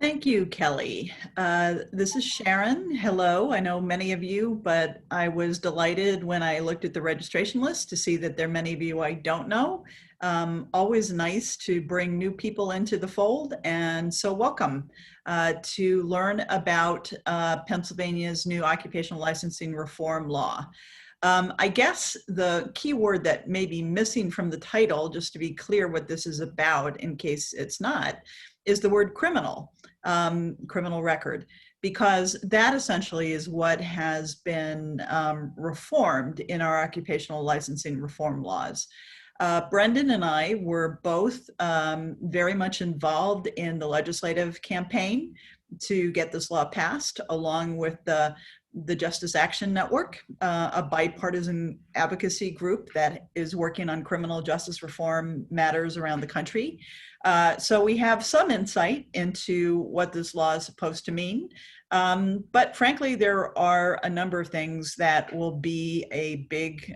Thank you, Kelly. This is Sharon. Hello. I know many of you, but I was delighted when I looked at the registration list to see that there are many of you I don't know. Always nice to bring new people into the fold, and so welcome to learn about Pennsylvania's new occupational licensing reform law. I guess the key word that may be missing from the title, just to be clear what this is about in case it's not, is the word criminal, criminal record, because that essentially is what has been reformed in our occupational licensing reform laws. Brendan and I were both very much involved in the legislative campaign to get this law passed, along with the Justice Action Network, a bipartisan advocacy group that is working on criminal justice reform matters around the country. So we have some insight into what this law is supposed to mean. But frankly, there are a number of things that will be a big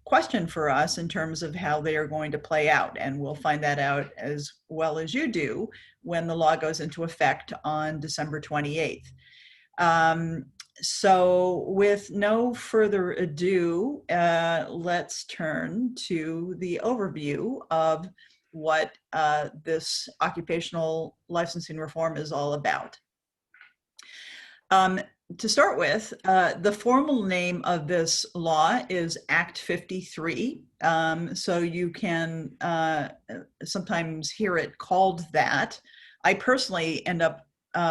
question for us in terms of how they are going to play out. And we'll find that out as well as you do when the law goes into effect on December 28th. So with no further ado, let's turn to the overview of what this occupational licensing reform is all about. To start with, the formal name of this law is Act 53. So you can sometimes hear it called that. I personally end up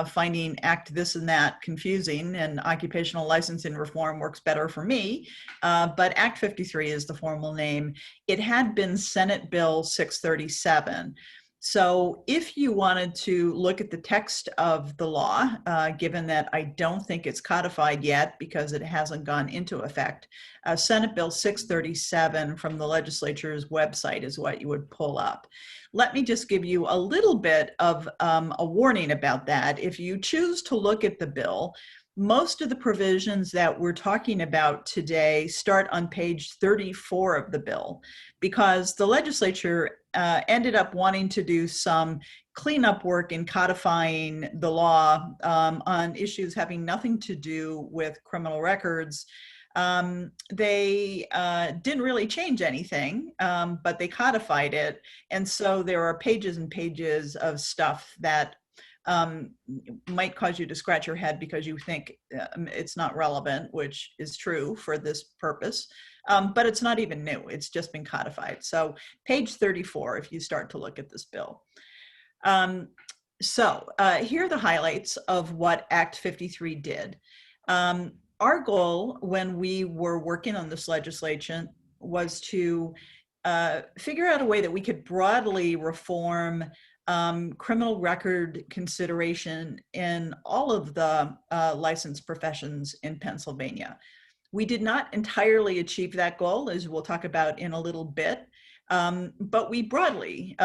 finding Act this and that confusing, and occupational licensing reform works better for me. But Act 53 is the formal name. It had been Senate Bill 637. So if you wanted to look at the text of the law, given that I don't think it's codified yet because it hasn't gone into effect, Senate Bill 637 from the legislature's website is what you would pull up. Let me just give you a little bit of a warning about that. If you choose to look at the bill, most of the provisions that we're talking about today start on page 34 of the bill, because the legislature ended up wanting to do some cleanup work in codifying the law on issues having nothing to do with criminal records. They didn't really change anything, but they codified it. And so there are pages and pages of stuff that might cause you to scratch your head because you think it's not relevant, which is true for this purpose. But it's not even new. It's just been codified. So page 34, if you start to look at this bill. Here are the highlights of what Act 53 did. Our goal when we were working on this legislation was to figure out a way that we could broadly reform criminal record consideration in all of the licensed professions in Pennsylvania. We did not entirely achieve that goal, as we'll talk about in a little bit, but we broadly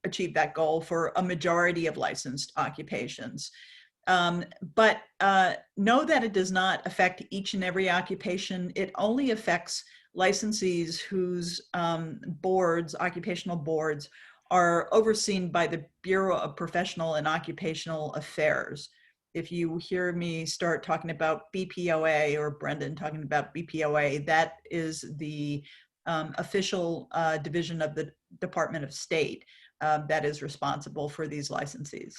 achieved that goal for a majority of licensed occupations. But know that it does not affect each and every occupation. It only affects licensees whose boards, occupational boards, are overseen by the Bureau of Professional and Occupational Affairs. If you hear me start talking about BPOA or Brendan talking about BPOA, that is the official division of the Department of State that is responsible for these licensees.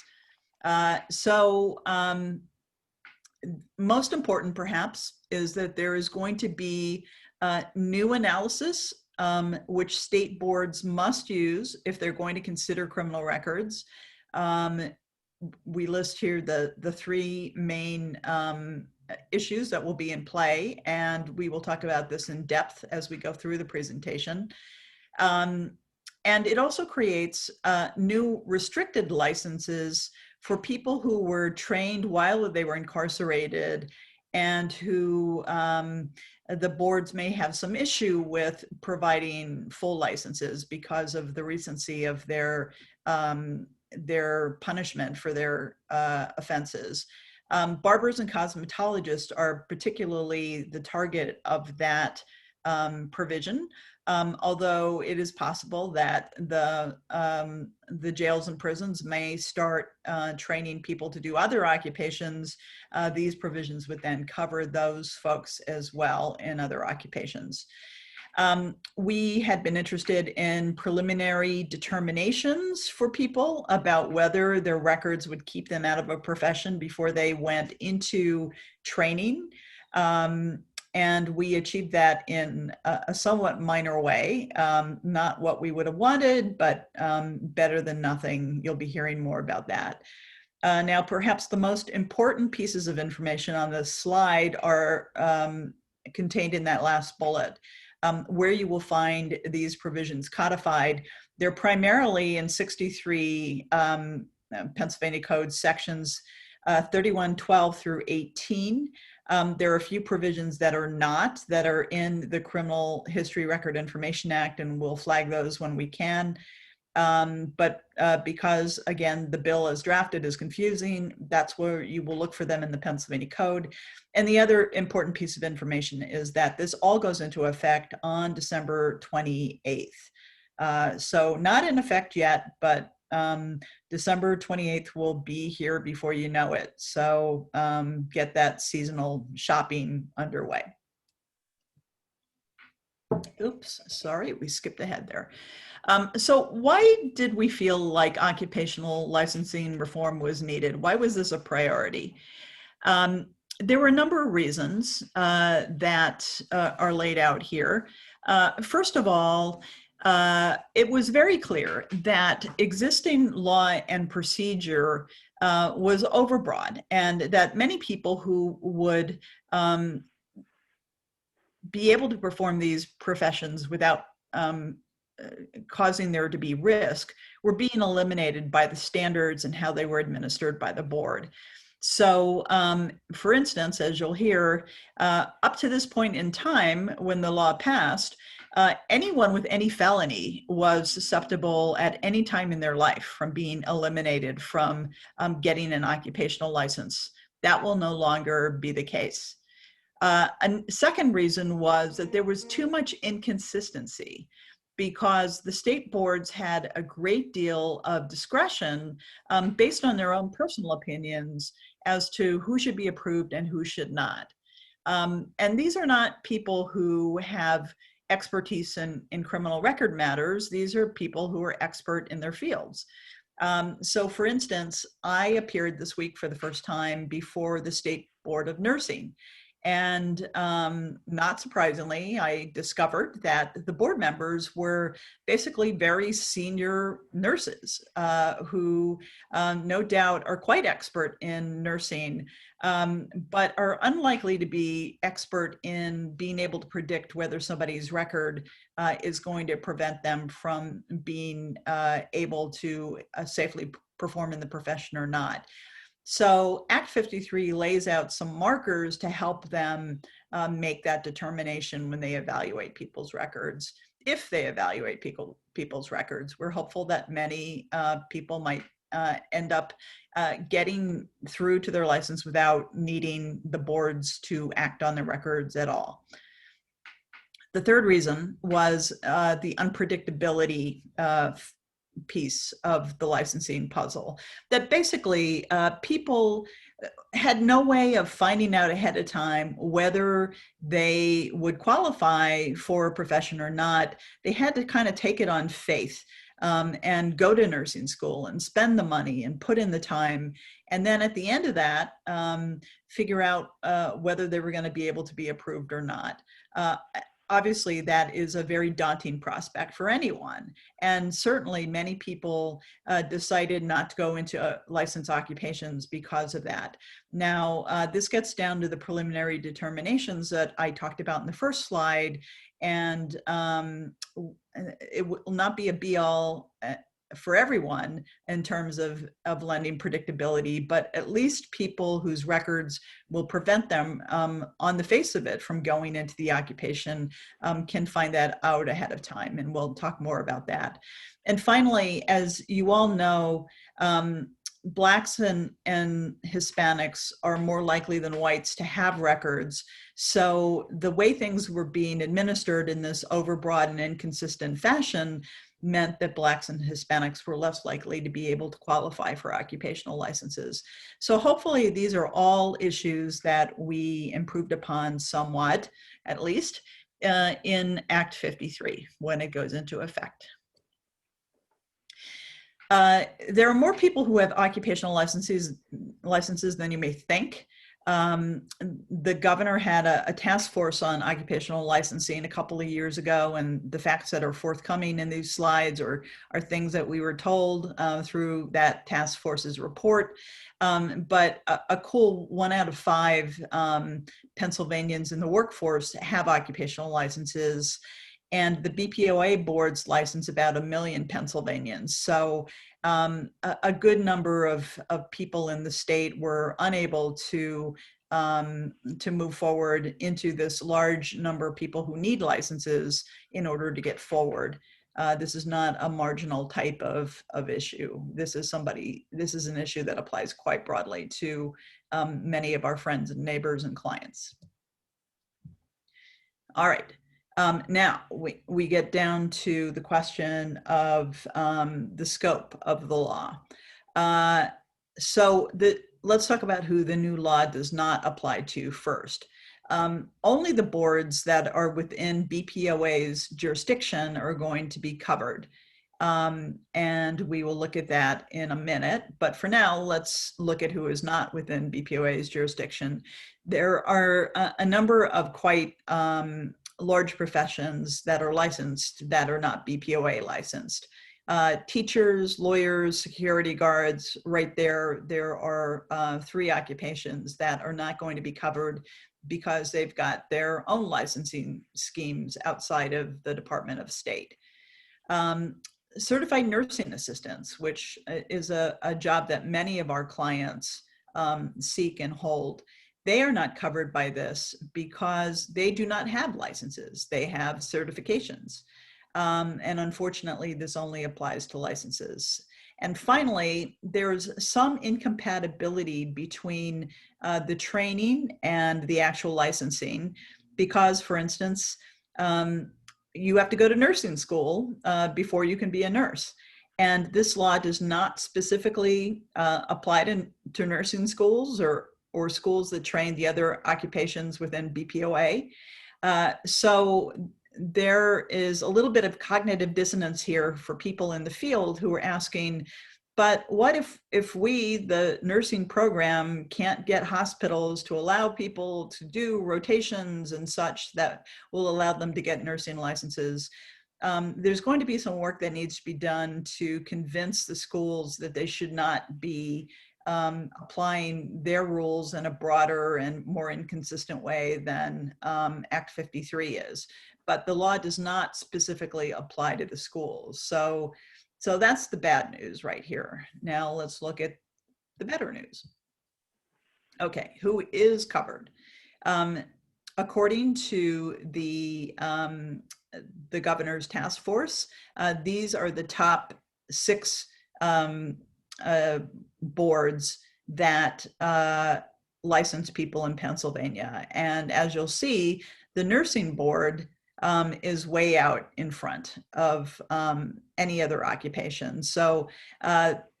Most important perhaps is that there is going to be new analysis which state boards must use if they're going to consider criminal records. We list here the three main issues that will be in play, and we will talk about this in depth as we go through the presentation. And it also creates new restricted licenses for people who were trained while they were incarcerated and who the boards may have some issue with providing full licenses because of the recency of their punishment for their offenses. Barbers and cosmetologists are particularly the target of that provision, although it is possible that the jails and prisons may start training people to do other occupations. These provisions would then cover those folks as well in other occupations. We had been interested in preliminary determinations for people about whether their records would keep them out of a profession before they went into training. And we achieved that in a somewhat minor way, not what we would have wanted, but better than nothing. You'll be hearing more about that. Now, perhaps the most important pieces of information on this slide are contained in that last bullet. Where you will find these provisions codified. They're primarily in 63 Pennsylvania Code sections 3112 through 18. There are a few provisions that are not, that are in the Criminal History Record Information Act, and we'll flag those when we can. But because, again, the bill as drafted is confusing, that's where you will look for them in the Pennsylvania Code. And the other important piece of information is that this all goes into effect on December 28th. So not in effect yet, but December 28th will be here before you know it. So get that seasonal shopping underway. Oops, sorry, we skipped ahead there. So why did we feel like occupational licensing reform was needed? Why was this a priority? There were a number of reasons that are laid out here. First of all, it was very clear that existing law and procedure was overbroad, and that many people who would be able to perform these professions without causing there to be risk were being eliminated by the standards and how they were administered by the board. So, for instance, as you'll hear, up to this point in time, when the law passed, anyone with any felony was susceptible at any time in their life from being eliminated from getting an occupational license. That will no longer be the case. A second reason was that there was too much inconsistency, because the state boards had a great deal of discretion based on their own personal opinions as to who should be approved and who should not. And these are not people who have expertise in criminal record matters. These are people who are expert in their fields. So for instance, I appeared this week for the first time before the State Board of Nursing. And not surprisingly, I discovered that the board members were basically very senior nurses who no doubt are quite expert in nursing, but are unlikely to be expert in being able to predict whether somebody's record is going to prevent them from being able to safely perform in the profession or not. So Act 53 lays out some markers to help them make that determination when they evaluate people's records. If they evaluate people's records, we're hopeful that many people might end up getting through to their license without needing the boards to act on their records at all. The third reason was the unpredictability piece of the licensing puzzle, that basically people had no way of finding out ahead of time whether they would qualify for a profession or not. They had to kind of take it on faith and go to nursing school and spend the money and put in the time. And then at the end of that, figure out whether they were going to be able to be approved or not. Obviously, that is a very daunting prospect for anyone. And certainly many people decided not to go into licensed occupations because of that. Now, this gets down to the preliminary determinations that I talked about in the first slide. And it will not be a be-all for everyone in terms of lending predictability, but at least people whose records will prevent them on the face of it from going into the occupation can find that out ahead of time, and we'll talk more about that. And finally, as you all know, Blacks and Hispanics are more likely than whites to have records. So the way things were being administered in this overbroad and inconsistent fashion meant that Blacks and Hispanics were less likely to be able to qualify for occupational licenses. So hopefully these are all issues that we improved upon somewhat, at least, in Act 53 when it goes into effect. There are more people who have occupational licenses than you may think. The governor had a task force on occupational licensing a couple of years ago, and the facts that are forthcoming in these slides are things that we were told through that task force's report. But a cool 1 out of 5 Pennsylvanians in the workforce have occupational licenses, and the BPOA boards license about 1 million Pennsylvanians. So a good number of people in the state were unable to move forward into this large number of people who need licenses in order to get forward. This is not a marginal type of issue. This is an issue that applies quite broadly to many of our friends and neighbors and clients. All right. Now we get down to the question of the scope of the law. Let's talk about who the new law does not apply to first. Only the boards that are within BPOA's jurisdiction are going to be covered. And we will look at that in a minute. But for now, let's look at who is not within BPOA's jurisdiction. There are a number of quite large professions that are licensed that are not BPOA licensed. Teachers, lawyers, security guards, right there are 3 occupations that are not going to be covered because they've got their own licensing schemes outside of the Department of State. Certified nursing assistants, which is a job that many of our clients seek and hold. They are not covered by this because they do not have licenses. They have certifications. And unfortunately, this only applies to licenses. And finally, there's some incompatibility between the training and the actual licensing because, for instance, you have to go to nursing school before you can be a nurse. And this law does not specifically apply to nursing schools or schools that train the other occupations within BPOA. So there is a little bit of cognitive dissonance here for people in the field who are asking, but what if we, the nursing program, can't get hospitals to allow people to do rotations and such that will allow them to get nursing licenses? There's going to be some work that needs to be done to convince the schools that they should not be applying their rules in a broader and more inconsistent way than Act 53 is. But the law does not specifically apply to the schools. So that's the bad news right here. Now let's look at the better news. Okay, who is covered? According to the governor's task force, these are the top 6 boards that license people in Pennsylvania. And as you'll see, the nursing board is way out in front of any other occupation. So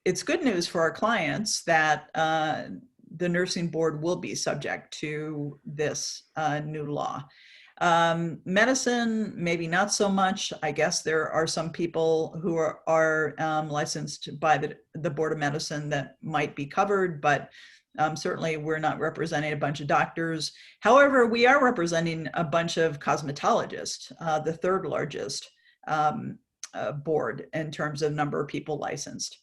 it's good news for our clients that the nursing board will be subject to this new law. Medicine, maybe not so much. I guess there are some people who are licensed by the Board of Medicine that might be covered, but certainly we're not representing a bunch of doctors. However, we are representing a bunch of cosmetologists, the 3rd largest board in terms of number of people licensed.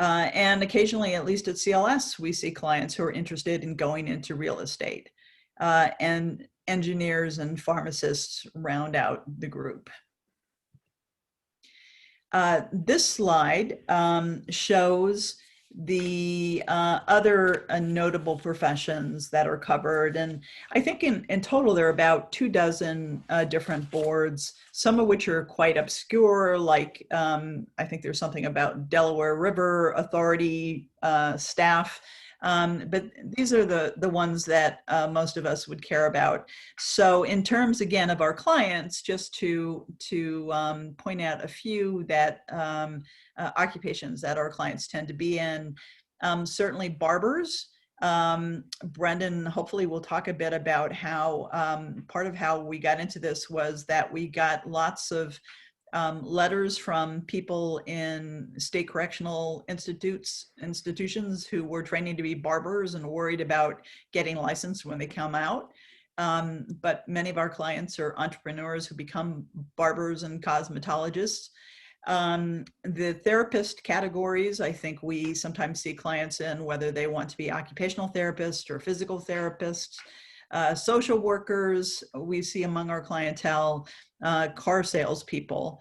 And occasionally, at least at CLS, we see clients who are interested in going into real estate. And engineers and pharmacists round out the group. This slide shows the other notable professions that are covered. And I think in total, there are about 24 different boards. some of which are quite obscure, like I think there's something about Delaware River Authority staff. But these are the ones that most of us would care about. So in terms, again, of our clients, just to point out a few that occupations that our clients tend to be in, certainly barbers. Brendan hopefully will talk a bit about how part of how we got into this was that we got lots of letters from people in state correctional institutions who were training to be barbers and worried about getting licensed when they come out. But many of our clients are entrepreneurs who become barbers and cosmetologists. The therapist categories, I think we sometimes see clients in, whether they want to be occupational therapists or physical therapists, social workers, we see among our clientele, car salespeople.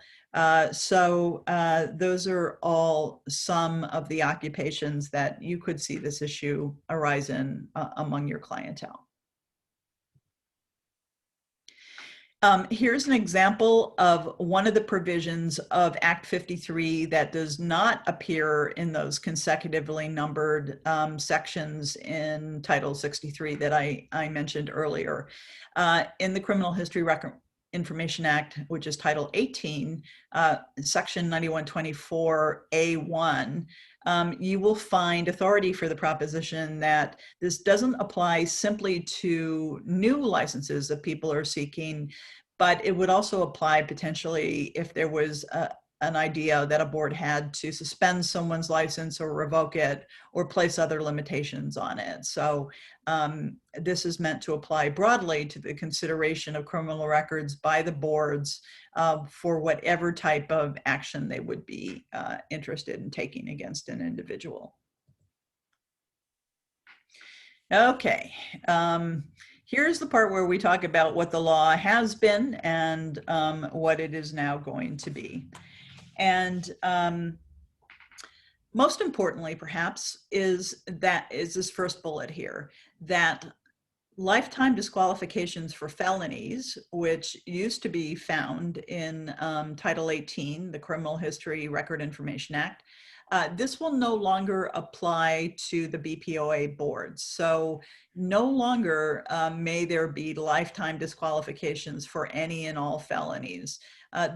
So those are all some of the occupations that you could see this issue arise in among your clientele. Here's an example of one of the provisions of Act 53 that does not appear in those consecutively numbered sections in Title 63 that I mentioned earlier. In the Criminal History Record Information Act, which is Title 18, Section 9124A1, you will find authority for the proposition that this doesn't apply simply to new licenses that people are seeking, but it would also apply potentially if there was an idea that a board had to suspend someone's license or revoke it or place other limitations on it. So this is meant to apply broadly to the consideration of criminal records by the boards for whatever type of action they would be interested in taking against an individual. Okay. Here's the part where we talk about what the law has been and what it is now going to be. And most importantly, perhaps, is this first bullet here, that lifetime disqualifications for felonies, which used to be found in Title 18, the Criminal History Record Information Act, this will no longer apply to the BPOA boards. So no longer may there be lifetime disqualifications for any and all felonies.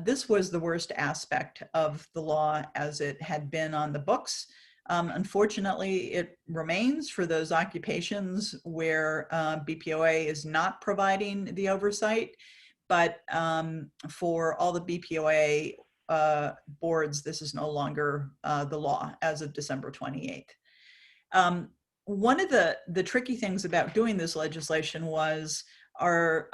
This was the worst aspect of the law as it had been on the books. Unfortunately, it remains for those occupations where BPOA is not providing the oversight, but for all the BPOA boards, this is no longer the law as of December 28th. One of the tricky things about doing this legislation was our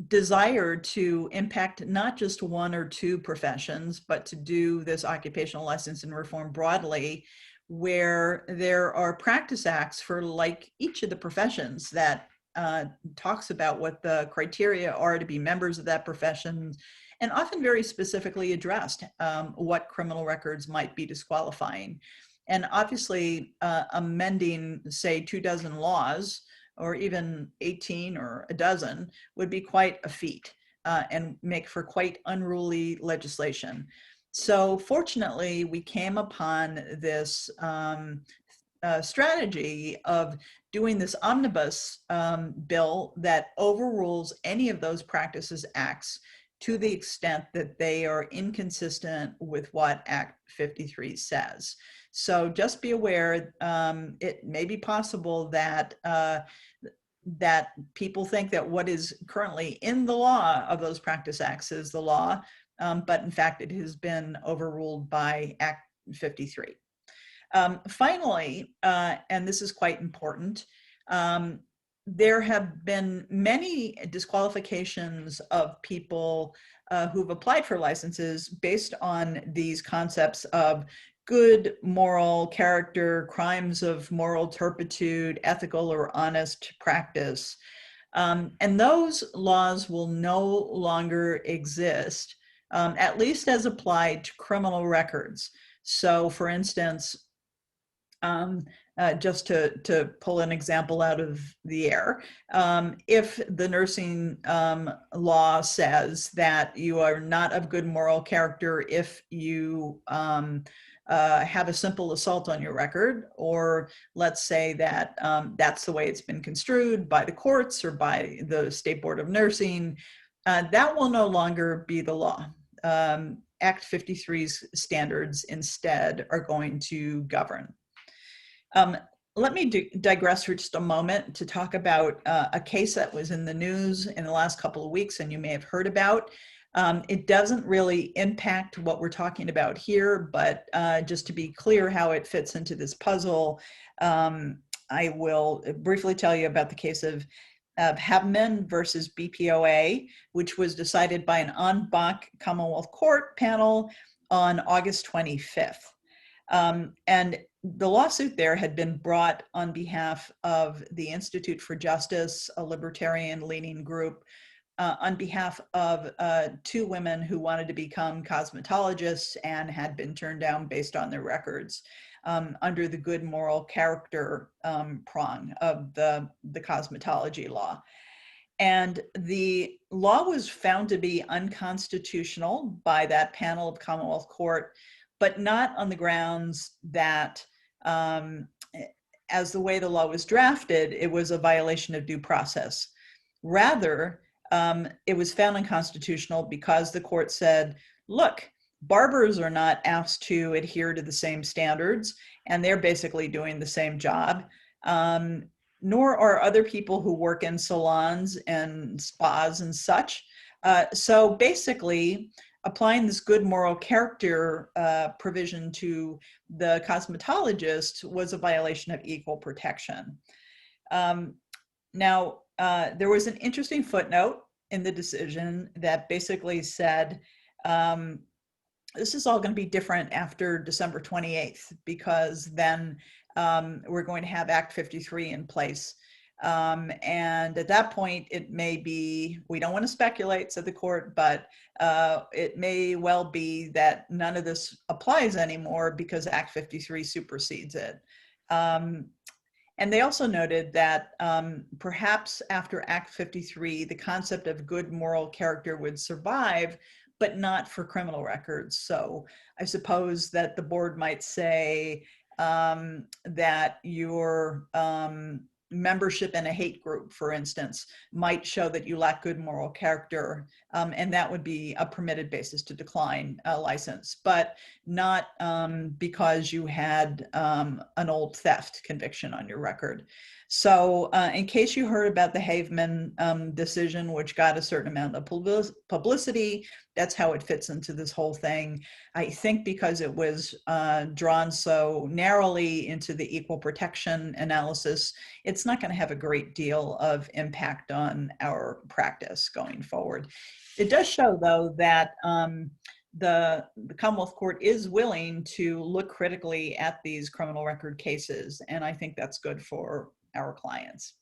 desire to impact not just one or two professions, but to do this occupational license and reform broadly, where there are practice acts for like each of the professions that talks about what the criteria are to be members of that profession, and often very specifically addressed what criminal records might be disqualifying. And obviously amending, say, 24 laws, or even 18 or a dozen, would be quite a feat and make for quite unruly legislation. So fortunately, we came upon this strategy of doing this omnibus bill that overrules any of those practices acts to the extent that they are inconsistent with what Act 53 says. So just be aware, it may be possible that that people think that what is currently in the law of those practice acts is the law, but in fact it has been overruled by Act 53. Finally, and this is quite important, there have been many disqualifications of people who've applied for licenses based on these concepts of good moral character, crimes of moral turpitude, ethical or honest practice. And those laws will no longer exist, at least as applied to criminal records. So for instance, Just to pull an example out of the air, if the nursing law says that you are not of good moral character if you have a simple assault on your record, or let's say that that's the way it's been construed by the courts or by the State Board of Nursing, that will no longer be the law. Act 53's standards instead are going to govern. Let me digress for just a moment to talk about a case that was in the news in the last couple of weeks and you may have heard about. It doesn't really impact what we're talking about here, but just to be clear how it fits into this puzzle, I will briefly tell you about the case of Habman versus BPOA, which was decided by an en banc Commonwealth Court panel on August 25th. And the lawsuit there had been brought on behalf of the Institute for Justice, a libertarian-leaning group, on behalf of two women who wanted to become cosmetologists and had been turned down based on their records under the good moral character prong of the cosmetology law. And the law was found to be unconstitutional by that panel of Commonwealth Court, but not on the grounds that, as the way the law was drafted, it was a violation of due process. Rather, it was found unconstitutional because the court said, look, barbers are not asked to adhere to the same standards, and they're basically doing the same job, nor are other people who work in salons and spas and such. So basically, applying this good moral character provision to the cosmetologist was a violation of equal protection. Now, there was an interesting footnote in the decision that basically said, this is all going to be different after December 28th, because then we're going to have Act 53 in place. And at that point, it may be, we don't want to speculate, said the court, but it may well be that none of this applies anymore because Act 53 supersedes it. And they also noted that perhaps after Act 53, the concept of good moral character would survive, but not for criminal records. So I suppose that the board might say that your membership in a hate group, for instance, might show that you lack good moral character, and that would be a permitted basis to decline a license, but not because you had an old theft conviction on your record. So in case you heard about the Haveman decision, which got a certain amount of publicity, that's how it fits into this whole thing. I think because it was drawn so narrowly into the equal protection analysis, it's not going to have a great deal of impact on our practice going forward. It does show, though, that the Commonwealth Court is willing to look critically at these criminal record cases, and I think that's good for our clients.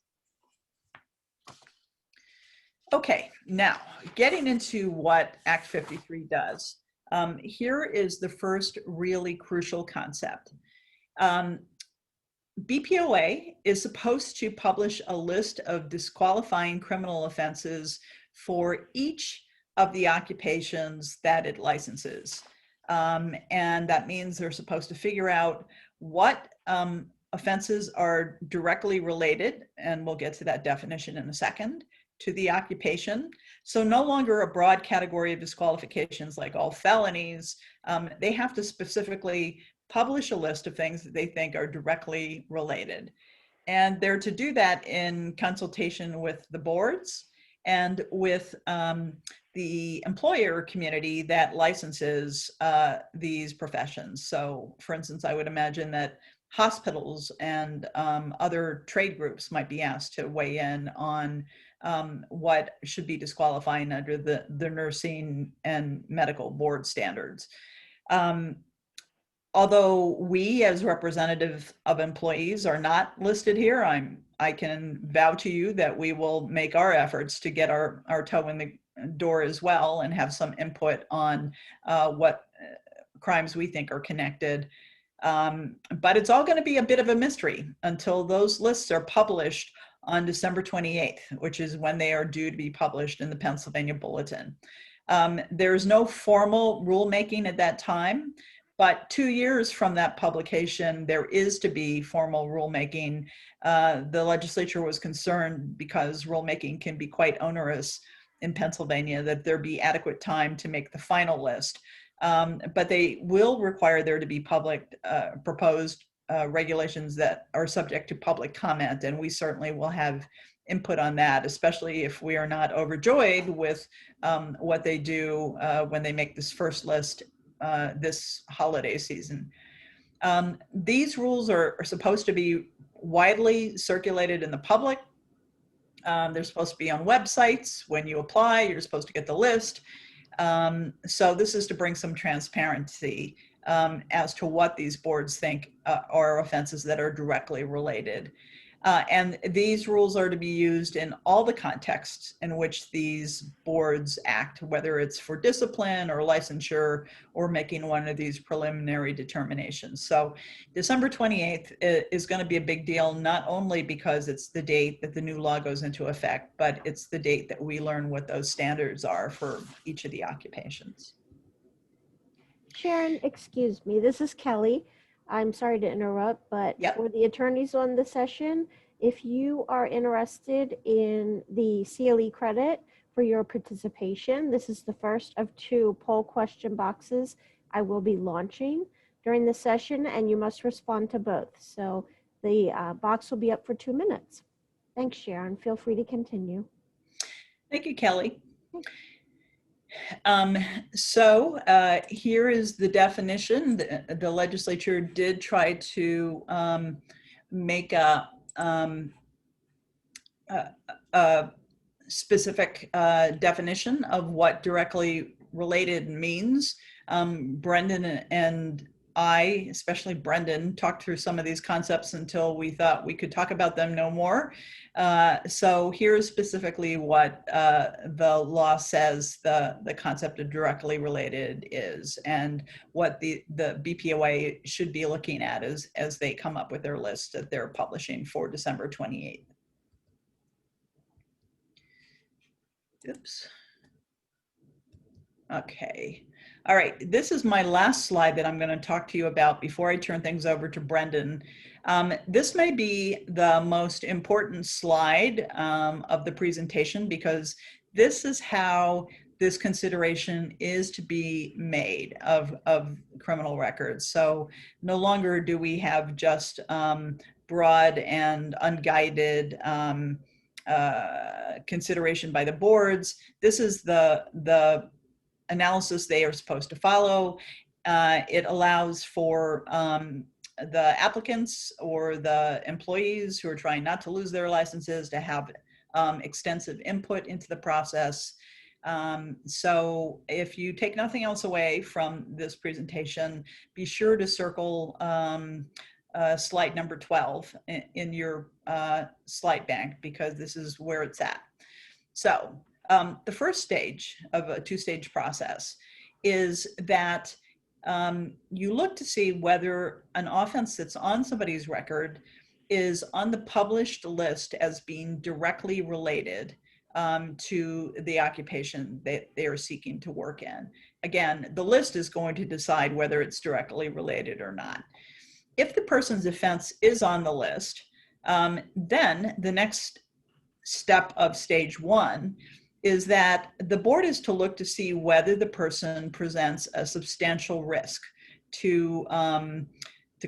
Okay, now getting into what Act 53 does. Here is the first really crucial concept. BPOA is supposed to publish a list of disqualifying criminal offenses for each of the occupations that it licenses. And that means they're supposed to figure out what offenses are directly related, and we'll get to that definition in a second, to the occupation. So no longer a broad category of disqualifications like all felonies. They have to specifically publish a list of things that they think are directly related. And they're to do that in consultation with the boards and with the employer community that licenses these professions. So for instance, I would imagine that hospitals and other trade groups might be asked to weigh in on what should be disqualifying under the nursing and medical board standards. Although we as representatives of employees are not listed here, I can vow to you that we will make our efforts to get our toe in the door as well and have some input on what crimes we think are connected. But it's all going to be a bit of a mystery until those lists are published on December 28th, which is when they are due to be published in the Pennsylvania Bulletin. There's no formal rulemaking at that time, but 2 years from that publication, there is to be formal rulemaking. The legislature was concerned because rulemaking can be quite onerous in Pennsylvania, that there be adequate time to make the final list. But they will require there to be public proposed regulations that are subject to public comment, and we certainly will have input on that, especially if we are not overjoyed with what they do when they make this first list this holiday season. These rules are supposed to be widely circulated in the public. They're supposed to be on websites. When you apply, you're supposed to get the list. So this is to bring some transparency as to what these boards think are offenses that are directly related. And these rules are to be used in all the contexts in which these boards act, whether it's for discipline or licensure or making one of these preliminary determinations. So December 28th is going to be a big deal, not only because it's the date that the new law goes into effect, but it's the date that we learn what those standards are for each of the occupations. Sharon, excuse me, this is Kelly. I'm sorry to interrupt, but Yep. For the attorneys on the session, if you are interested in the CLE credit for your participation, this is the first of 2 poll question boxes I will be launching during the session, and you must respond to both. So the box will be up for 2 minutes. Thanks, Sharon. Feel free to continue. Thank you, Kelly. Here is the definition. The legislature did try to make a specific definition of what directly related means. Brendan and I, especially Brendan, talked through some of these concepts until we thought we could talk about them no more. So here's specifically what the law says the concept of directly related is, and what the BPOA should be looking at as they come up with their list that they're publishing for December 28th. Oops. Okay. All right. This is my last slide that I'm going to talk to you about before I turn things over to Brendan. This may be the most important slide of the presentation, because this is how this consideration is to be made of criminal records. So no longer do we have just broad and unguided consideration by the boards. This is the analysis they are supposed to follow. It allows for the applicants or the employees who are trying not to lose their licenses to have extensive input into the process. So if you take nothing else away from this presentation, be sure to circle slide number 12 in your slide bank, because this is where it's at. So the first stage of a 2-stage process is that you look to see whether an offense that's on somebody's record is on the published list as being directly related to the occupation that they are seeking to work in. Again, the list is going to decide whether it's directly related or not. If the person's offense is on the list, then the next step of stage 1 is that the board is to look to see whether the person presents a substantial risk to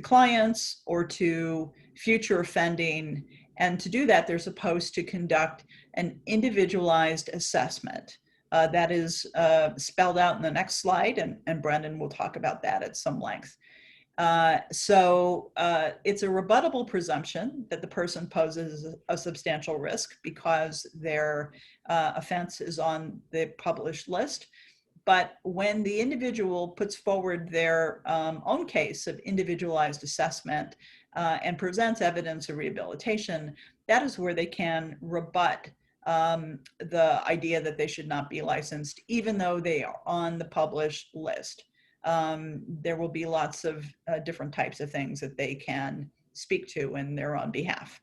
clients or to future offending. And to do that, they're supposed to conduct an individualized assessment. That is spelled out in the next slide, and Brendan will talk about that at some length. It's a rebuttable presumption that the person poses a substantial risk because their offense is on the published list. But when the individual puts forward their own case of individualized assessment and presents evidence of rehabilitation, that is where they can rebut the idea that they should not be licensed, even though they are on the published list. there will be lots of different types of things that they can speak to in their own behalf.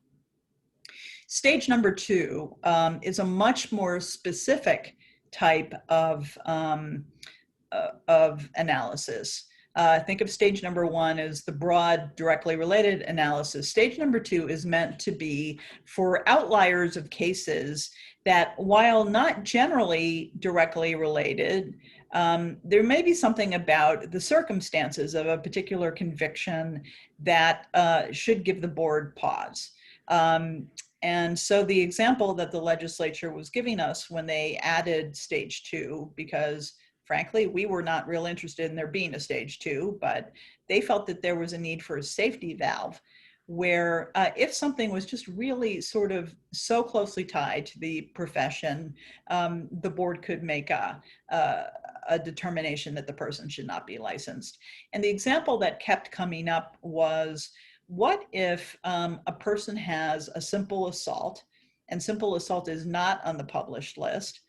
Stage number 2 is a much more specific type of analysis. Think of stage number 1 as the broad, directly related analysis. Stage number 2 is meant to be for outliers of cases that, while not generally directly related, there may be something about the circumstances of a particular conviction that should give the board pause. And so the example that the legislature was giving us when they added stage 2, because frankly, we were not real interested in there being a stage 2, but they felt that there was a need for a safety valve where if something was just really sort of so closely tied to the profession, the board could make a determination that the person should not be licensed. And the example that kept coming up was, what if a person has a simple assault, and simple assault is not on the published list,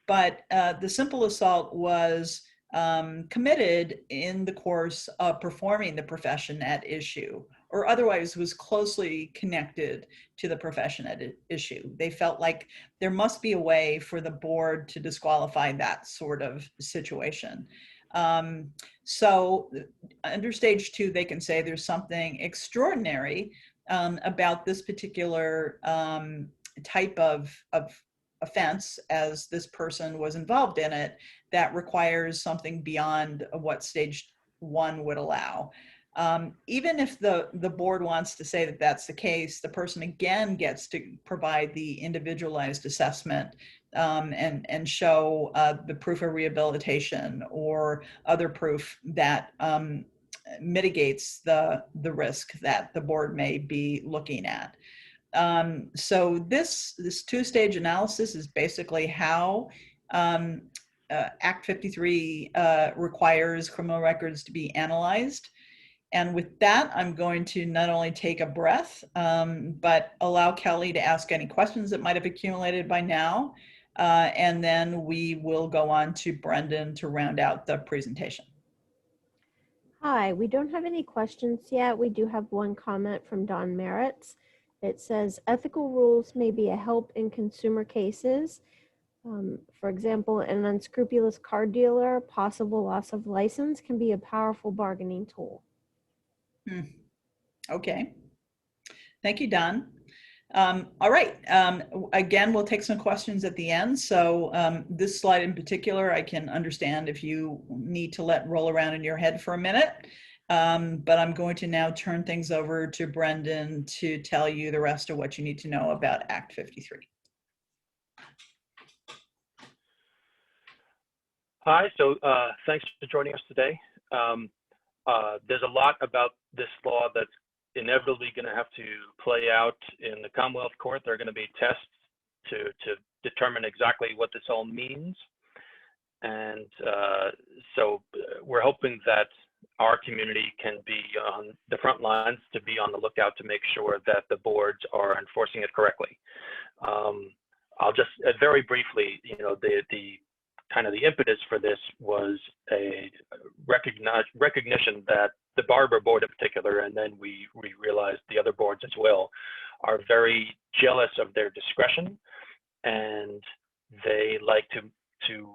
but the simple assault was committed in the course of performing the profession at issue, or otherwise was closely connected to the profession at issue. They felt like there must be a way for the board to disqualify that sort of situation. So under stage 2, they can say there's something extraordinary about this particular type of offense, as this person was involved in it, that requires something beyond what stage 1 would allow. Even if the board wants to say that that's the case, the person again gets to provide the individualized assessment and show the proof of rehabilitation or other proof that mitigates the risk that the board may be looking at. So this 2-stage analysis is basically how Act 53 requires criminal records to be analyzed. And with that, I'm going to not only take a breath, but allow Kelly to ask any questions that might have accumulated by now. And then we will go on to Brendan to round out the presentation. Hi, we don't have any questions yet. We do have one comment from Don Merritt's. It says, ethical rules may be a help in consumer cases. For example, an unscrupulous car dealer, possible loss of license can be a powerful bargaining tool. Okay. Thank you, Don. All right. Again, we'll take some questions at the end. So this slide in particular, I can understand if you need to let roll around in your head for a minute. But I'm going to now turn things over to Brendan to tell you the rest of what you need to know about Act 53. Hi, so thanks for joining us today. There's a lot about this law that's inevitably going to have to play out in the Commonwealth Court. There are going to be tests to determine exactly what this all means. And so we're hoping that our community can be on the front lines to be on the lookout to make sure that the boards are enforcing it correctly. I'll just very briefly, the kind of the impetus for this was a recognition that the Barber Board in particular, and then we realized the other boards as well, are very jealous of their discretion, and they like to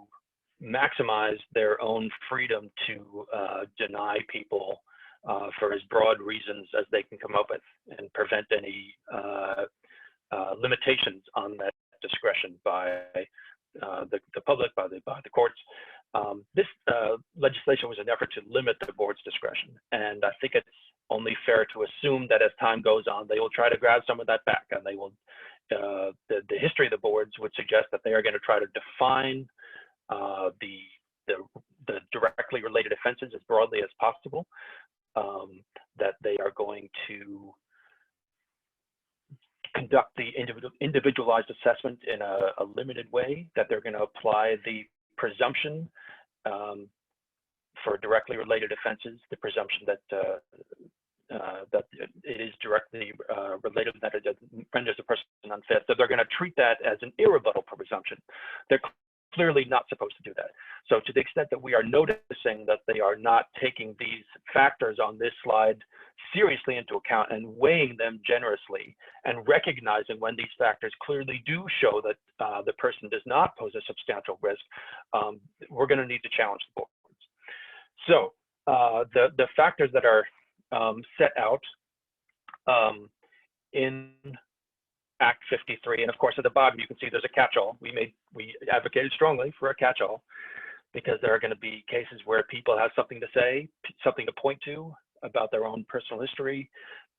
maximize their own freedom to deny people for as broad reasons as they can come up with and prevent any limitations on that discretion by the public, by the courts. This legislation was an effort to limit the board's discretion, and I think it's only fair to assume that as time goes on, they will try to grab some of that back, and they will. The history of the boards would suggest that they are going to try to define the directly related offenses as broadly as possible. That they are going to conduct the individualized assessment in a limited way, that they're going to apply the presumption for directly related offenses, the presumption that that it is directly related, that it renders a person unfit, that they're going to treat that as an irrebuttable presumption. They're clearly not supposed to do that. So to the extent that we are noticing that they are not taking these factors on this slide seriously into account and weighing them generously and recognizing when these factors clearly do show that the person does not pose a substantial risk, we're going to need to challenge the boards. So the factors that are set out in Act 53, and of course at the bottom you can see there's a catch-all. We advocated strongly for a catch-all because there are going to be cases where people have something to say, something to point to about their own personal history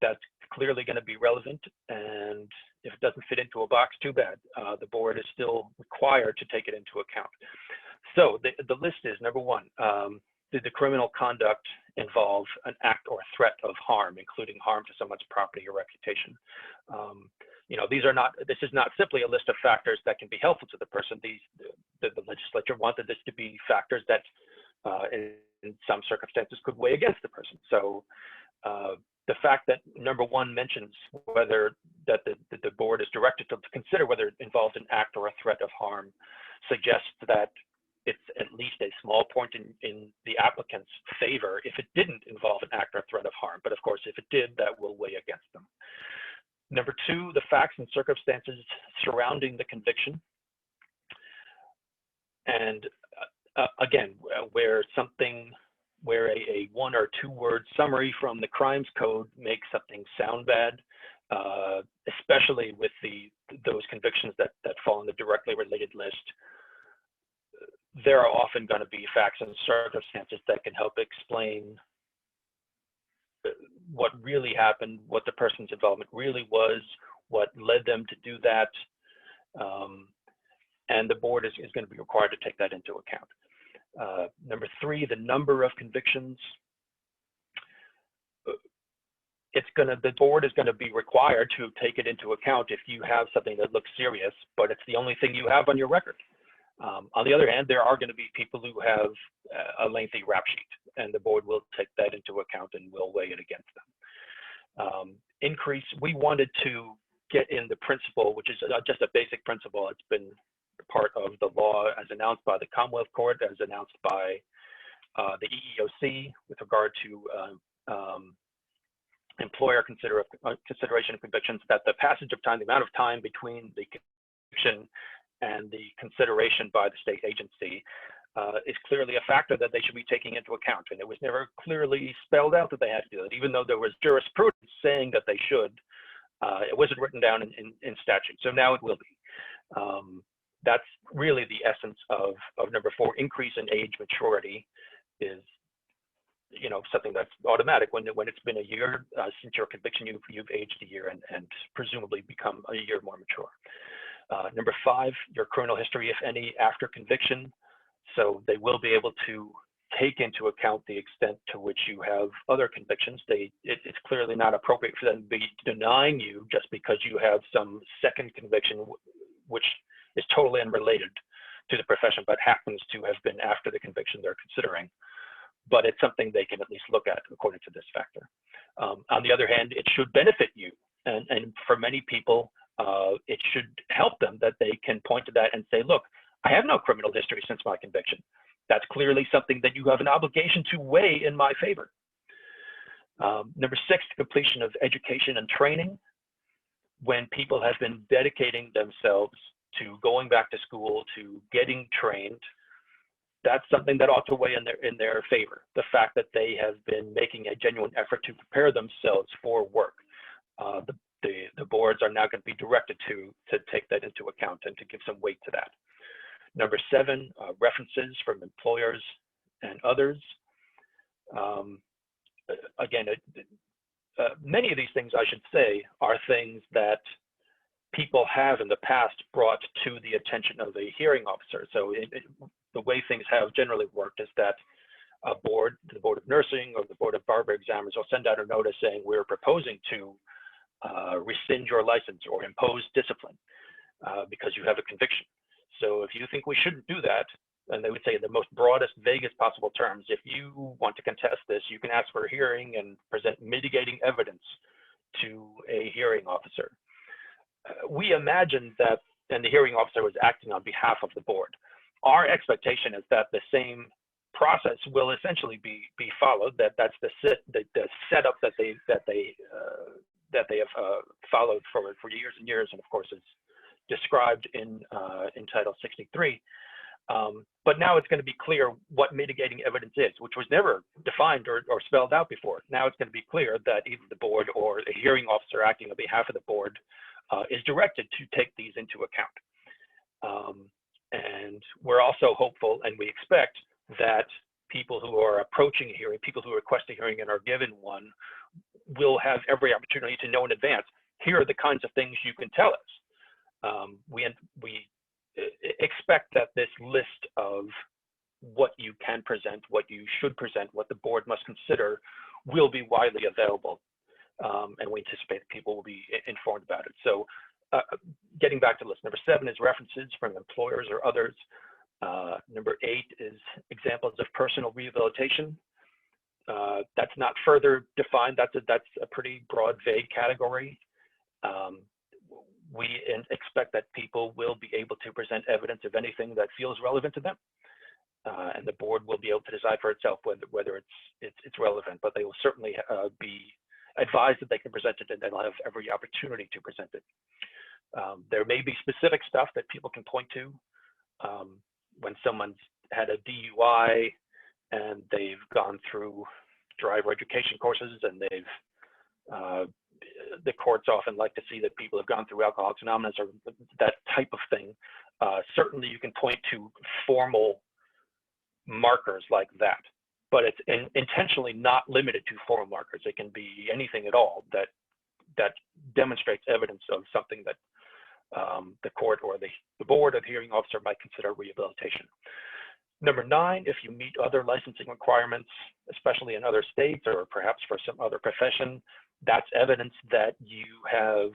that's clearly going to be relevant, and if it doesn't fit into a box, too bad. The board is still required to take it into account. So the list is, number one, did the criminal conduct involve an act or threat of harm, including harm to someone's property or reputation? You know, this is not simply a list of factors that can be helpful to the person. The legislature wanted this to be factors that in some circumstances could weigh against the person. So the fact that number one mentions whether that the board is directed to consider whether it involves an act or a threat of harm suggests that it's at least a small point in the applicant's favor if it didn't involve an act or threat of harm. But of course, if it did, that will weigh against them. Number two, the facts and circumstances surrounding the conviction. And again, where a one or two word summary from the crimes code makes something sound bad, especially with those convictions that fall in the directly related list, there are often going to be facts and circumstances that can help explain what really happened, what the person's involvement really was, what led them to do that, and the board is going to be required to take that into account. Number three, the number of convictions. The board is going to be required to take it into account if you have something that looks serious, but it's the only thing you have on your record. On the other hand, there are going to be people who have a lengthy rap sheet, and the board will take that into account and will weigh it against them. We wanted to get in the principle, which is just a basic principle. It's been part of the law as announced by the Commonwealth Court, as announced by the EEOC with regard to employer consideration of convictions, that the passage of time, the amount of time between the conviction and the consideration by the state agency is clearly a factor that they should be taking into account. And it was never clearly spelled out that they had to do it, even though there was jurisprudence saying that they should. It wasn't written down in statute, so now it will be. That's really the essence of number four. Increase in age maturity is, you know, something that's automatic. When it's been a year since your conviction, you've aged a year and presumably become a year more mature. Number five, your criminal history, if any, after conviction. So they will be able to take into account the extent to which you have other convictions. It's clearly not appropriate for them to be denying you just because you have some second conviction, which is totally unrelated to the profession, but happens to have been after the conviction they're considering. But it's something they can at least look at according to this factor. On the other hand, it should benefit you. And for many people, it should help them that they can point to that and say, look, I have no criminal history since my conviction. That's clearly something that you have an obligation to weigh in my favor. Number six, completion of education and training. When people have been dedicating themselves to going back to school, to getting trained, that's something that ought to weigh in their favor. The fact that they have been making a genuine effort to prepare themselves for work. The boards are now going to be directed to take that into account and to give some weight to that. Number seven, references from employers and others. Again, many of these things, I should say, are things that people have in the past brought to the attention of a hearing officer. So the way things have generally worked is that the Board of Nursing or the Board of Barber Examiners will send out a notice saying we're proposing to rescind your license or impose discipline because you have a conviction. So if you think we shouldn't do that, and they would say in the most broadest, vaguest possible terms, if you want to contest this, you can ask for a hearing and present mitigating evidence to a hearing officer. We imagined that, and the hearing officer was acting on behalf of the board. our expectation is that the same process will essentially be followed. That's the setup that they have followed for years and years, and of course is described in Title 63. But now it's going to be clear what mitigating evidence is, which was never defined or spelled out before. Now it's going to be clear that either the board or a hearing officer acting on behalf of the board is directed to take these into account. And we're also hopeful, and we expect that people who are approaching a hearing, people who request a hearing and are given one, will have every opportunity to know in advance, here are the kinds of things you can tell us. We expect that this list of what you can present, what you should present, what the board must consider will be widely available. And we anticipate that people will be informed about it. So getting back to list number 7 is references from employers or others. Number 8 is examples of personal rehabilitation. That's not further defined. That's a pretty broad, vague category. We expect that people will be able to present evidence of anything that feels relevant to them, and the board will be able to decide for itself whether it's relevant. But they will certainly be advised that they can present it, and they'll have every opportunity to present it. There may be specific stuff that people can point to when someone's had a DUI and they've gone through driver education courses, and they've the courts often like to see that people have gone through Alcoholics Anonymous or that type of thing. Certainly you can point to formal markers like that, but it's intentionally not limited to formal markers. It can be anything at all that demonstrates evidence of something that the court or the board or the hearing officer might consider rehabilitation. Number 9, if you meet other licensing requirements, especially in other states or perhaps for some other profession, that's evidence that you have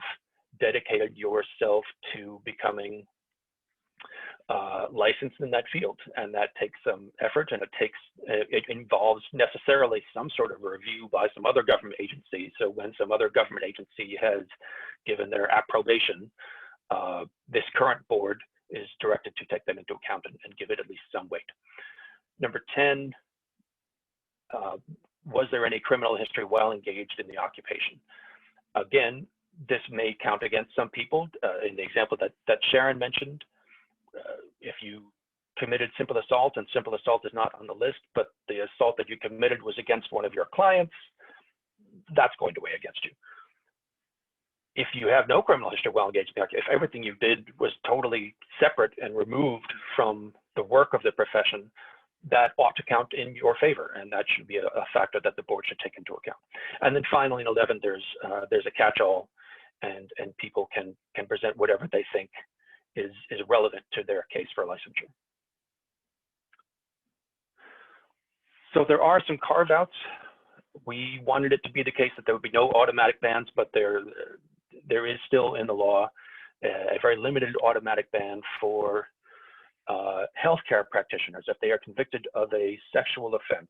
dedicated yourself to becoming licensed in that field, and that takes some effort, and it involves necessarily some sort of review by some other government agency. So when some other government agency has given their approbation, this current board is directed to take them into account and give it at least some weight. Number 10, was there any criminal history while engaged in the occupation? Again, this may count against some people. In the example that Sharon mentioned, if you committed simple assault, and simple assault is not on the list, but the assault that you committed was against one of your clients, that's going to weigh against you. If you have no criminal history while engaged in the occupation, if everything you did was totally separate and removed from the work of the profession, that ought to count in your favor, and that should be a factor that the board should take into account. And then finally, in 11, there's a catch-all, and people can present whatever they think is relevant to their case for licensure. So there are some carve-outs. We wanted it to be the case that there would be no automatic bans, but there is still in the law a very limited automatic ban for healthcare practitioners if they are convicted of a sexual offense.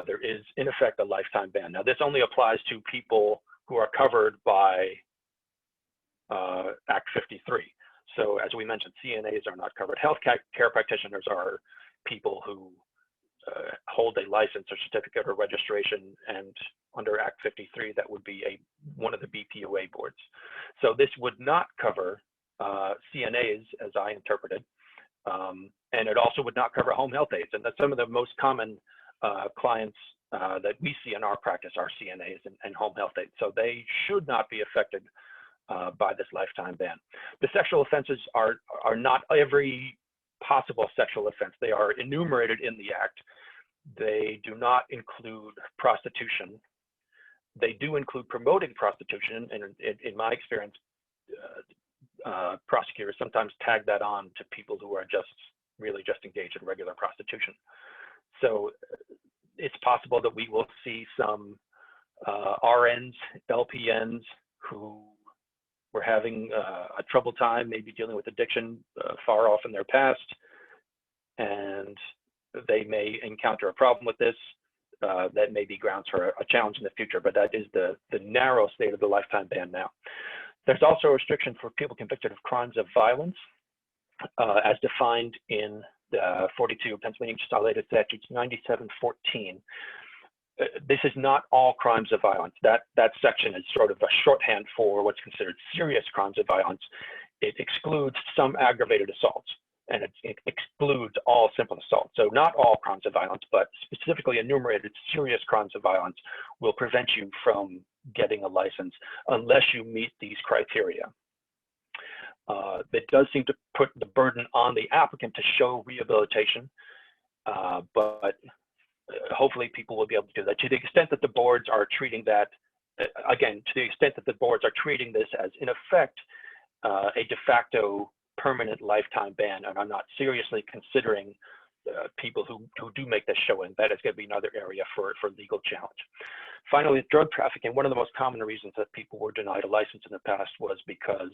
There is, in effect, a lifetime ban. Now, this only applies to people who are covered by Act 53. So, as we mentioned, CNAs are not covered. Healthcare practitioners are people who hold a license or certificate or registration, and under Act 53, that would be one of the BPOA boards. So this would not cover CNAs, as I interpreted, and it also would not cover home health aides. And that's some of the most common clients that we see in our practice are CNAs and home health aides. So they should not be affected by this lifetime ban. The sexual offenses are not every possible sexual offense. They are enumerated in the Act. They do not include prostitution. They do include promoting prostitution, and in my experience, prosecutors sometimes tag that on to people who are really just engaged in regular prostitution. So it's possible that we will see some RNs, LPNs who were having a troubled time, maybe dealing with addiction far off in their past, and they may encounter a problem with this. That may be grounds for a challenge in the future, but that is the narrow state of the lifetime ban now. There's also a restriction for people convicted of crimes of violence. as defined in the 42 Pennsylvania Consolidated Statutes 9714. This is not all crimes of violence. That section is sort of a shorthand for what's considered serious crimes of violence. It excludes some aggravated assaults, and it excludes all simple assaults. So not all crimes of violence, but specifically enumerated serious crimes of violence will prevent you from getting a license unless you meet these criteria. It does seem to put the burden on the applicant to show rehabilitation, but hopefully people will be able to do that. To the extent that the boards are treating that, again, to the extent that the boards are treating this as, in effect, a de facto permanent lifetime ban, and are not seriously considering people who do make this showing, that is going to be another area for legal challenge. Finally, drug trafficking. One of the most common reasons that people were denied a license in the past was because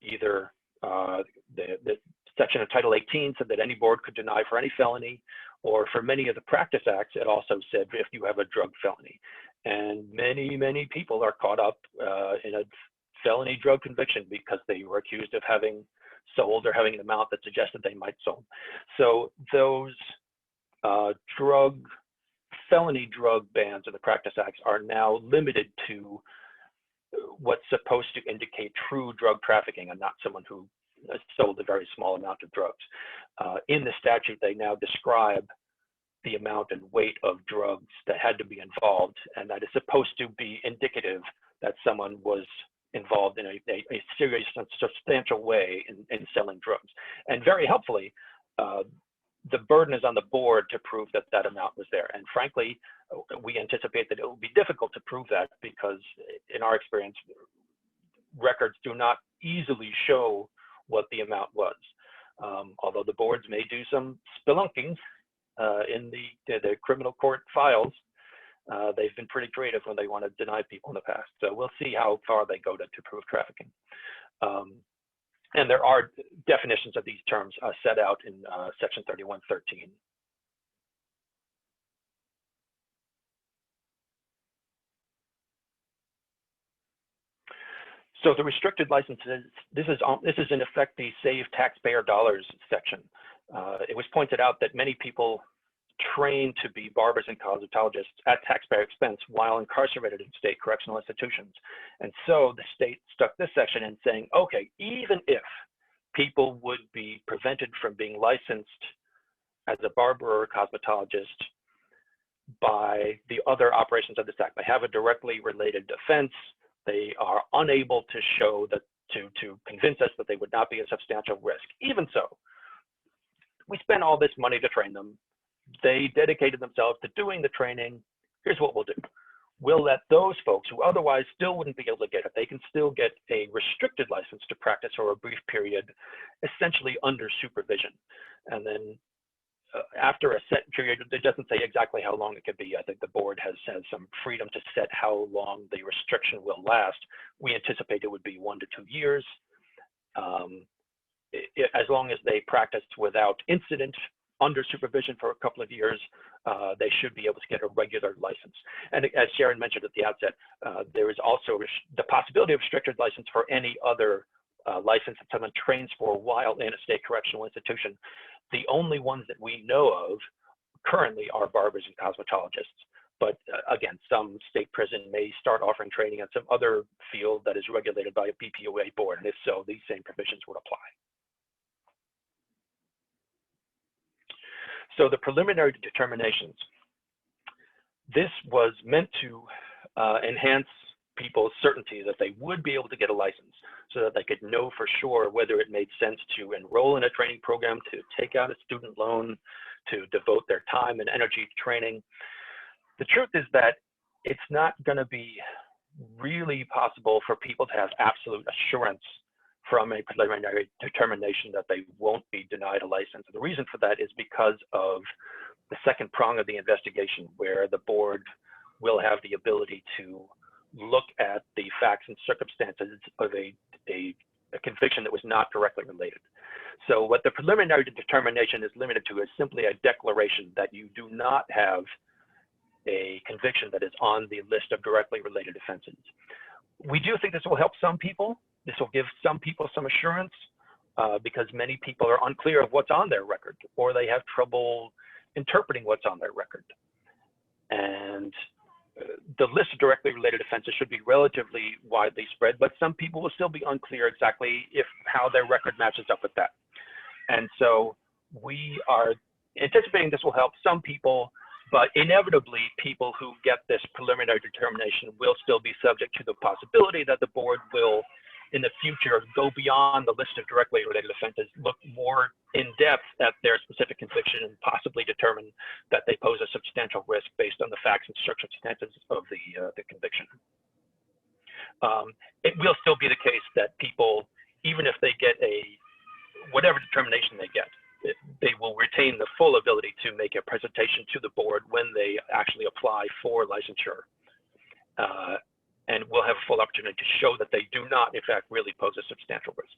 either the section of Title 18 said that any board could deny for any felony, or for many of the practice acts, it also said if you have a drug felony. And many people are caught up in a felony drug conviction because they were accused of having sold or having an amount that suggested they might sold. So those felony drug bans of the practice acts are now limited to what's supposed to indicate true drug trafficking and not someone who sold a very small amount of drugs. In the statute, they now describe the amount and weight of drugs that had to be involved, and that is supposed to be indicative that someone was involved in a serious and substantial way in selling drugs. And very helpfully, the burden is on the board to prove that that amount was there. And frankly, we anticipate that it will be difficult to prove that because in our experience, records do not easily show what the amount was. Although the boards may do some spelunking in the criminal court files, they've been pretty creative when they want to deny people in the past. So we'll see how far they go to prove trafficking. And there are definitions of these terms set out in section 3113. So the restricted licenses, this is in effect the save taxpayer dollars section. It was pointed out that many people trained to be barbers and cosmetologists at taxpayer expense while incarcerated in state correctional institutions. And so the state stuck this section in saying, okay, even if people would be prevented from being licensed as a barber or a cosmetologist by the other operations of this act, they have a directly related offense, they are unable to show that, to convince us that they would not be a substantial risk. Even so, we spent all this money to train them. They dedicated themselves to doing the training. Here's what we'll do. We'll let those folks who otherwise still wouldn't be able to get it, they can still get a restricted license to practice for a brief period, essentially under supervision. And then after a set period, it doesn't say exactly how long it could be. I think the board has some freedom to set how long the restriction will last. We anticipate it would be 1 to 2 years. As long as they practiced without incident under supervision for a couple of years, they should be able to get a regular license. And as Sharon mentioned at the outset, there is also the possibility of restricted license for any other license that someone trains for while in a state correctional institution. The only ones that we know of currently are barbers and cosmetologists. But again, some state prison may start offering training in some other field that is regulated by a BPOA board. And if so, these same provisions would apply. So the preliminary determinations, this was meant to enhance people's certainty that they would be able to get a license so that they could know for sure whether it made sense to enroll in a training program, to take out a student loan, to devote their time and energy to training. The truth is that it's not going to be really possible for people to have absolute assurance from a preliminary determination that they won't be denied a license. And the reason for that is because of the second prong of the investigation, where the board will have the ability to look at the facts and circumstances of a conviction that was not directly related. So what the preliminary determination is limited to is simply a declaration that you do not have a conviction that is on the list of directly related offenses. We do think this will help some people. This will give some people some assurance. because many people are unclear of what's on their record, or they have trouble interpreting what's on their record. And the list of directly related offenses should be relatively widely spread, but some people will still be unclear exactly how their record matches up with that. And so we are anticipating this will help some people, but inevitably people who get this preliminary determination will still be subject to the possibility that the board will in the future go beyond the list of directly related offenses, look more in depth at their specific conviction, and possibly determine that they pose a substantial risk based on the facts and circumstances of the conviction. It will still be the case that people, even if they get whatever determination they get, they will retain the full ability to make a presentation to the board when they actually apply for licensure. And we'll have a full opportunity to show that they do not, in fact, really pose a substantial risk.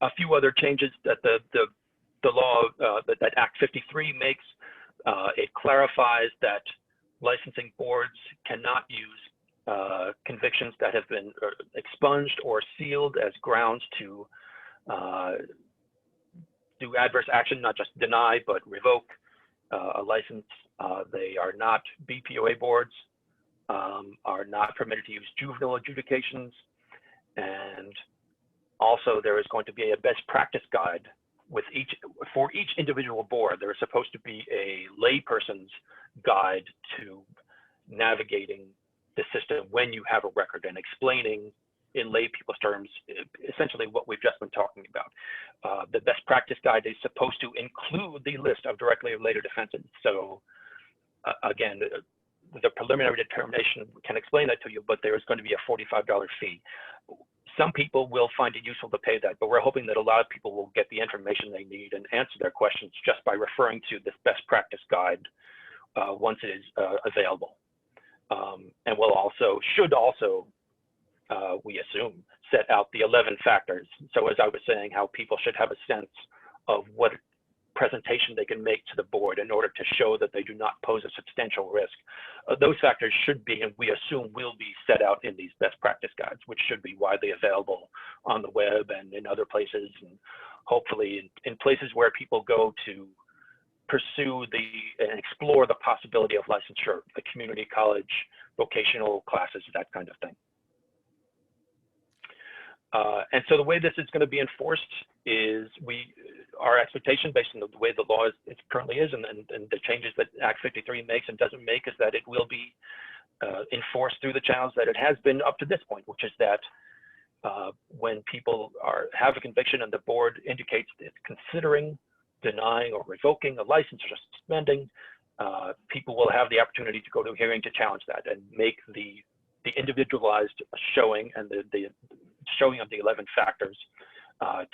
A few other changes that the law, that Act 53 makes, it clarifies that licensing boards cannot use convictions that have been expunged or sealed as grounds to do adverse action, not just deny, but revoke a license. They are not BPOA boards, are not permitted to use juvenile adjudications, and also there is going to be a best practice guide for each individual board. There is supposed to be a layperson's guide to navigating the system when you have a record, and explaining in lay people's terms essentially what we've just been talking about. The best practice guide is supposed to include the list of directly related offenses. So again, the preliminary determination can explain that to you, but there is going to be a $45 fee. Some people will find it useful to pay that, but we're hoping that a lot of people will get the information they need and answer their questions just by referring to this best practice guide once it is available. And should also, we assume, set out the 11 factors. So as I was saying, how people should have a sense of what presentation they can make to the board in order to show that they do not pose a substantial risk. Those factors should be, and we assume will be, set out in these best practice guides, which should be widely available on the web and in other places, and hopefully in places where people go to pursue and explore the possibility of licensure, the community college, vocational classes, that kind of thing. And so the way this is going to be enforced is our expectation, based on the way the law currently is, and the changes that Act 53 makes and doesn't make, is that it will be enforced through the channels that it has been up to this point, which is that when people have a conviction and the board indicates it's considering denying or revoking a license or suspending, people will have the opportunity to go to a hearing to challenge that and make the individualized showing and the showing of the 11 factors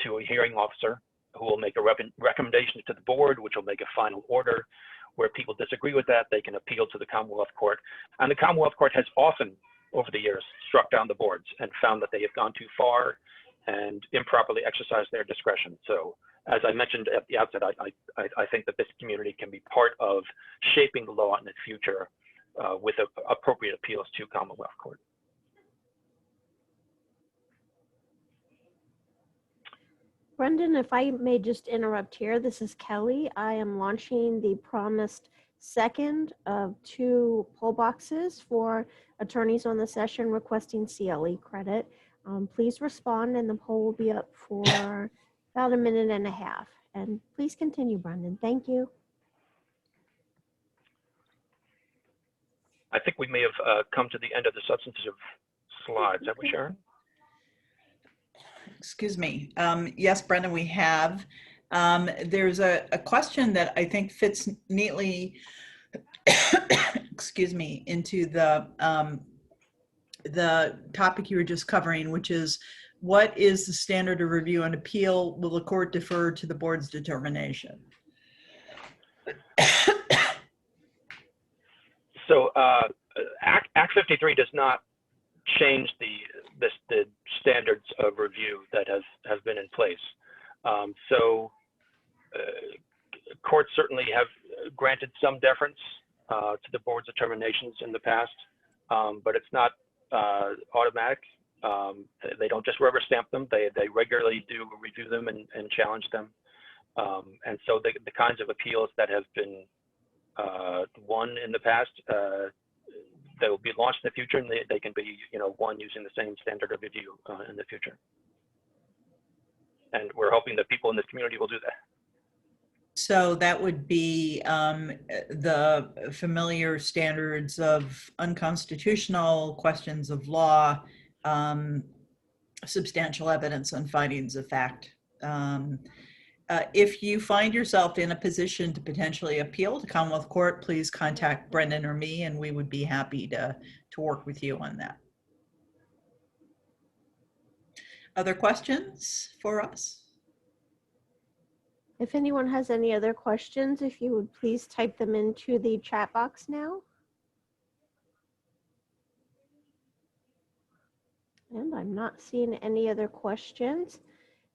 to a hearing officer, who will make a recommendation to the board, which will make a final order. Where people disagree with that, they can appeal to the Commonwealth Court. And the Commonwealth Court has often, over the years, struck down the boards and found that they have gone too far and improperly exercised their discretion. So as I mentioned at the outset, I think that this community can be part of shaping the law in the future with appropriate appeals to Commonwealth Court. Brendan, if I may just interrupt here, this is Kelly. I am launching the promised second of 2 poll boxes for attorneys on the session requesting CLE credit. Please respond, and the poll will be up for about 1.5 minutes. And please continue, Brendan. Thank you. I think we may have come to the end of the substantive slides. Have we, Sharon? Excuse me. Yes, Brendan, we have. There's a question that I think fits neatly, excuse me, into the topic you were just covering, which is, what is the standard of review and appeal? Will the court defer to the board's determination? So Act 53 does not change the standards of review that have been in place. Courts certainly have granted some deference to the board's determinations in the past, but it's not automatic. They don't just rubber stamp them. They regularly do review them and challenge them. And so the kinds of appeals that have been won in the past, they will be launched in the future, and they can be, won using the same standard of review in the future. And we're hoping that people in this community will do that. So that would be the familiar standards of unconstitutional, questions of law, substantial evidence, and findings of fact. If you find yourself in a position to potentially appeal to Commonwealth Court, please contact Brendan or me, and we would be happy to work with you on that. Other questions for us? If anyone has any other questions, if you would please type them into the chat box now. And I'm not seeing any other questions.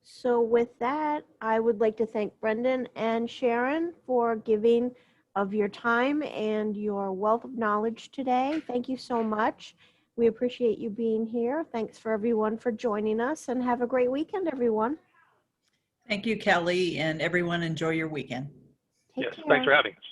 So with that, I would like to thank Brendan and Sharon for giving of your time and your wealth of knowledge today. Thank you so much. We appreciate you being here. Thanks for everyone for joining us, and have a great weekend, everyone. Thank you, Kelly, and everyone enjoy your weekend. Take Yes, care. thanks for having us.